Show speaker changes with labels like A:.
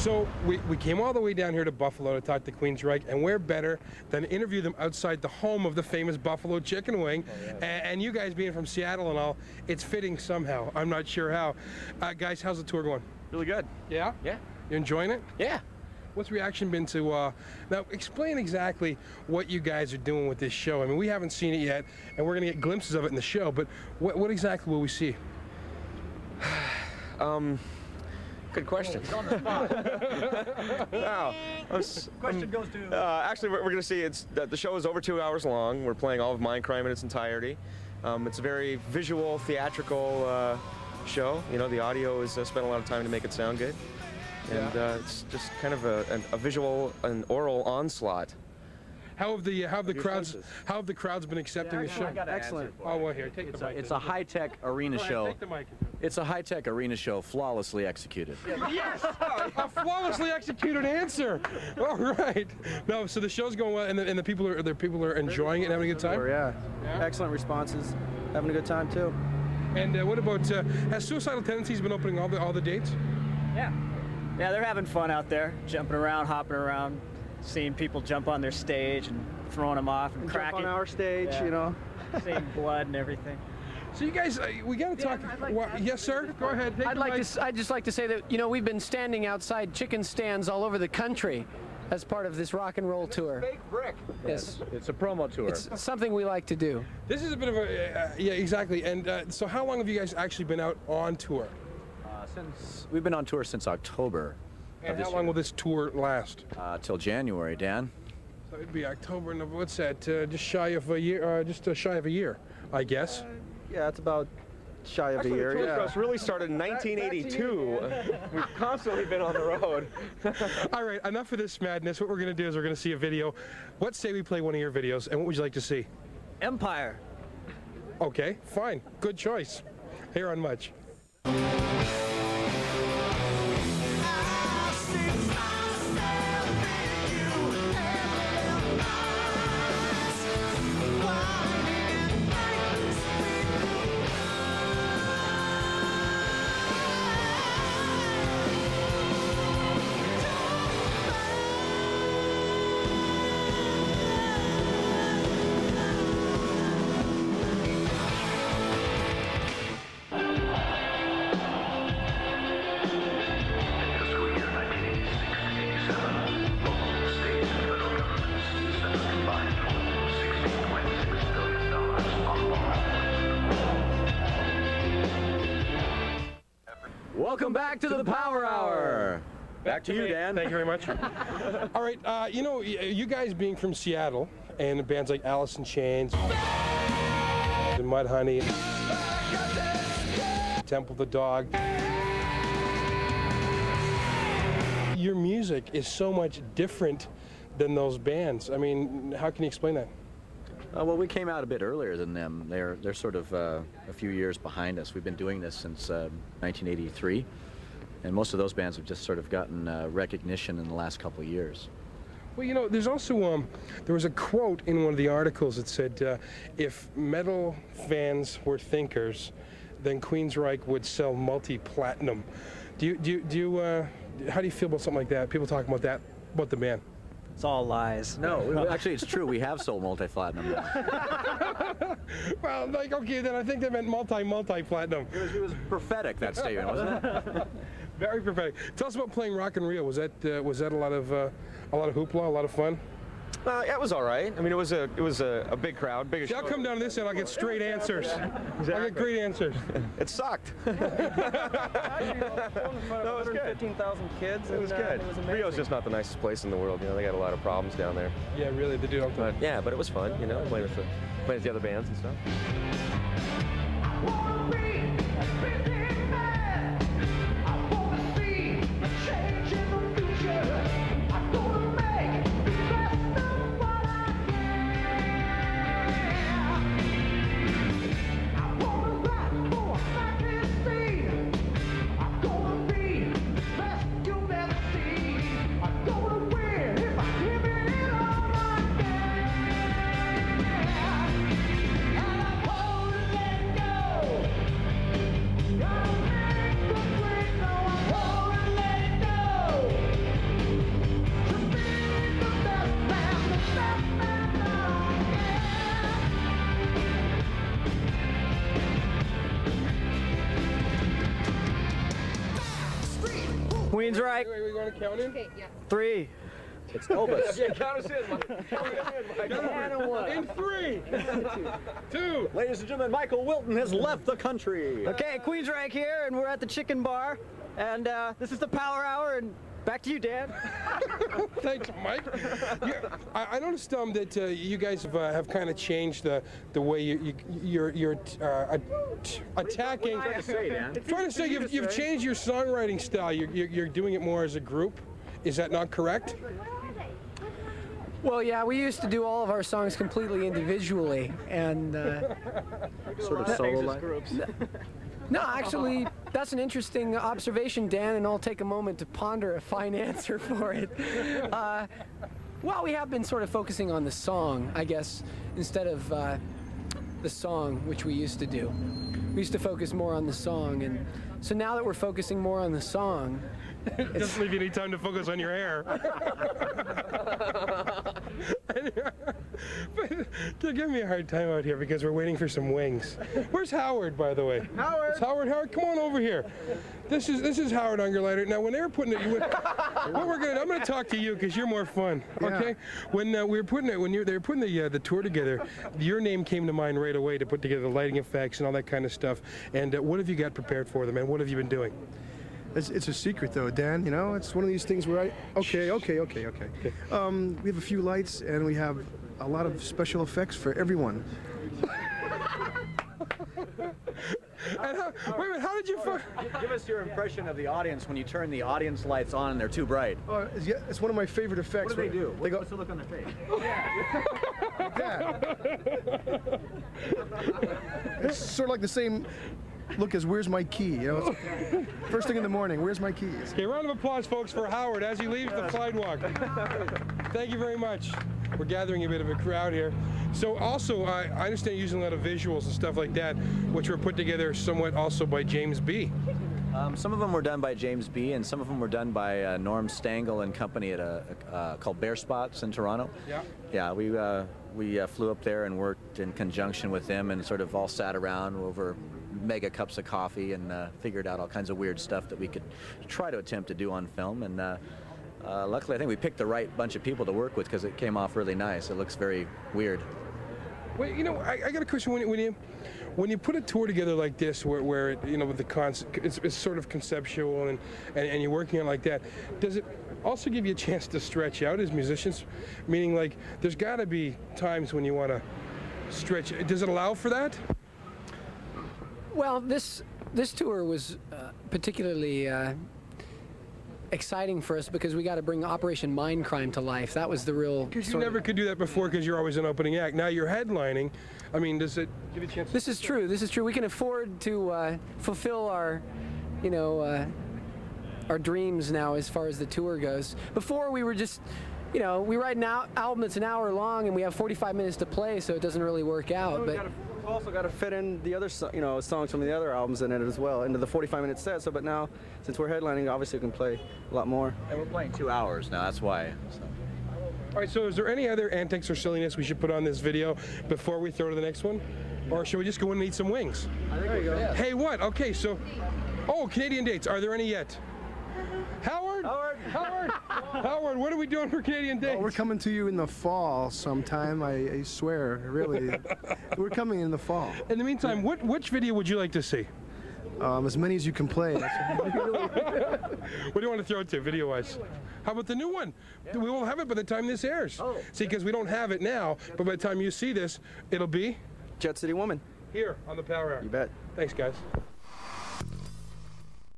A: So we came all the way down here to Buffalo to talk to Queensryche, and where better than to interview them outside the home of the famous Buffalo chicken wing. Oh, yeah. And you guys being from Seattle and all, it's fitting somehow. I'm not sure how. Guys, how's the tour going?
B: Really good.
A: Yeah?
B: Yeah.
A: You enjoying it?
B: Yeah.
A: What's the reaction been to, now explain exactly what you guys are doing with this show. I mean, we haven't seen it yet, and we're going to get glimpses of it in the show, but what exactly will we see?
B: Good question. Wow.
C: Question goes to...
B: actually, we're going to see, the show is over 2 hours long. We're playing all of Mindcrime in its entirety. It's a very visual, theatrical show. You know, the audio is spent a lot of time to make it sound good. And it's just kind of a visual, an oral onslaught.
A: How have the crowds been accepting the show?
C: Excellent.
A: Oh, well, here, take the mic.
C: It's a high-tech arena show.
A: Take the mic.
C: It's a high-tech arena show, flawlessly executed.
A: Yes! A flawlessly executed answer. All right. No, so the show's going well, and the people are enjoying it and having a good time.
D: Yeah. Excellent responses. Having a good time too.
A: And what about has Suicidal Tendencies been opening all the dates?
E: Yeah. Yeah, they're having fun out there, jumping around, hopping around, seeing people jump on their stage and throwing them off and cracking.
D: Jump on our stage,
E: yeah.
D: You know.
E: Seeing blood and everything.
A: So you guys, we got to talk. Yes, sir. Go ahead. Take
F: I'd just like to say that we've been standing outside chicken stands all over the country as part of this rock and roll tour.
B: Fake brick.
F: Yes.
C: It's a promo tour.
F: It's something we like to do.
A: This is a bit of a yeah, exactly. And so, how long have you guys actually been out on tour?
C: We've been on tour since October.
A: And how long will this tour last?
C: Till January, Dan.
A: So it'd be October. What's that? Just shy of a year. Just shy of a year, I guess.
D: Yeah, it's about shy of a year.
B: The tour
D: Yeah.
B: for us really started in 1982. We've constantly been on the road.
A: All right, enough of this madness. What we're going to do is we're going to see a video. What say we play one of your videos, and what would you like to see?
E: Empire.
A: Okay, fine. Good choice. Here on Much.
C: Welcome back to the Power Hour. Back to you, Dan.
A: Thank you very much. All right, you guys being from Seattle and bands like Alice in Chains and Mudhoney, Temple the Dog. Your music is so much different than those bands. I mean, how can you explain that?
C: Well, we came out a bit earlier than them. They're sort of a few years behind us. We've been doing this since 1983, and most of those bands have just sort of gotten recognition in the last couple of years.
A: Well, there's also there was a quote in one of the articles that said, "If metal fans were thinkers, then Queensryche would sell multi-platinum." How do you feel about something like that? People talking about that about the band.
E: It's all lies.
C: No, actually, it's true. We have sold multi-platinum.
A: Well, okay, then I think they meant multi-platinum.
C: It was prophetic, that statement, wasn't it?
A: Very prophetic. Tell us about playing Rock in Rio. Was that a lot of hoopla, a lot of fun?
B: Yeah, it was all right. I mean, it was a big crowd, biggest.
A: See, I'll come down to this and I'll get straight answers.
B: Exactly.
A: I'll get great answers.
B: It sucked.
D: Actually,
B: No, it was good.
D: 15,000 kids.
B: It was good.
D: It was amazing.
B: Rio's just not the nicest place in the world. They got a lot of problems down there.
A: Yeah, really, they do.
B: But yeah, but it was fun. Playing with the other bands and stuff.
E: Queensryche,
A: Wait, we want to count in?
G: Okay, yeah.
E: 3.
C: It's Elvis.
B: Yeah, count us in, Mike.
A: In 3, 2.
C: Ladies and gentlemen, Michael Wilton has left the country.
E: Okay, Queensryche here, and we're at the Chicken Bar, and this is the Power Hour, and back to you, Dan.
A: Thanks, Mike. I noticed that you guys have kind of changed the way you're attacking.
C: Trying to say, Dan?
A: Trying to say you've changed your songwriting style. You're doing it more as a group. Is that not correct?
F: Well, yeah, we used to do all of our songs completely individually, and
C: Sort of solo like.
F: no, actually, that's an interesting observation, Dan, and I'll take a moment to ponder a fine answer for it. Well, we have been sort of focusing on the song, I guess, instead of the song, which we used to do. We used to focus more on the song, and so now that we're focusing more on the song,
A: It doesn't leave you any time to focus on your hair. But give me a hard time out here because we're waiting for some wings. Where's Howard, by the way?
D: Howard!
A: It's Howard, come on over here. This is Howard Ungerleider. Now, when they were putting it, I'm going to talk to you because you're more fun. Okay? When they were putting the tour together, your name came to mind right away to put together the lighting effects and all that kind of stuff. And what have you got prepared for them, and what have you been doing?
H: It's a secret, though, Dan. You know, it's one of these things where Okay. We have a few lights, and we have a lot of special effects for everyone.
A: And wait a minute, how did you find...
C: Give us your impression of the audience when you turn the audience lights on and they're too bright.
H: It's one of my favorite effects.
C: What do they do?
H: They go,
C: What's the look on their face?
H: like that. It's sort of like the same look as "Where's my key?" You know, it's first thing in the morning. Where's my keys?
A: Okay, round of applause, folks, for Howard as he leaves the sidewalk. Thank you very much. We're gathering a bit of a crowd here. So also, I understand you're using a lot of visuals and stuff like that, which were put together somewhat also by Jaymz B.
C: Some of them were done by Jaymz B, and some of them were done by Norm Stangl and company at called Bare Spots in Toronto.
A: Yeah.
C: Yeah, we flew up there and worked in conjunction with them and sort of all sat around over mega cups of coffee and figured out all kinds of weird stuff that we could try to attempt to do on film. And luckily, I think we picked the right bunch of people to work with because it came off really nice. It looks very weird.
A: Well, you know, I got a question. When you put a tour together like this, where it, you know, with the concept, it's sort of conceptual and you're working on it like that, does it also give you a chance to stretch out as musicians? Meaning, like, there's got to be times when you want to stretch. Does it allow for that?
F: well, this tour was particularly exciting for us because we got to bring Operation Mindcrime to life. That was the real.
A: Because you never could do that before because you're always an opening act. Now you're headlining. I mean, does it give you a chance?
F: This is true. This is true. We can afford to fulfill our, our dreams now as far as the tour goes. Before we were just, we write an album that's an hour long and we have 45 minutes to play, so it doesn't really work out. But
D: We've also got to fit in the other, songs from the other albums in it as well, into the 45-minute set. But now, since we're headlining, obviously we can play a lot more.
C: And we're playing 2 hours now, that's why. So.
A: All right, so is there any other antics or silliness we should put on this video before we throw to the next one? Or should we just go in and eat some wings?
D: There you go.
C: Yeah.
A: Hey, what? Okay, so, Canadian dates. Are there any yet? Howard, what are we doing for Canadian dates?
H: We're coming to you in the fall sometime. I swear, really. We're coming in the fall.
A: In the meantime, which video would you like to see?
H: As many as you can play.
A: What do you want to throw it to, video-wise? How about the new one? Yeah. We won't have it by the time this airs. Oh. See, because we don't have it now, but by the time you see this, it'll be...
D: Jet City Woman.
A: Here on the Power Hour.
D: You bet.
A: Thanks, guys.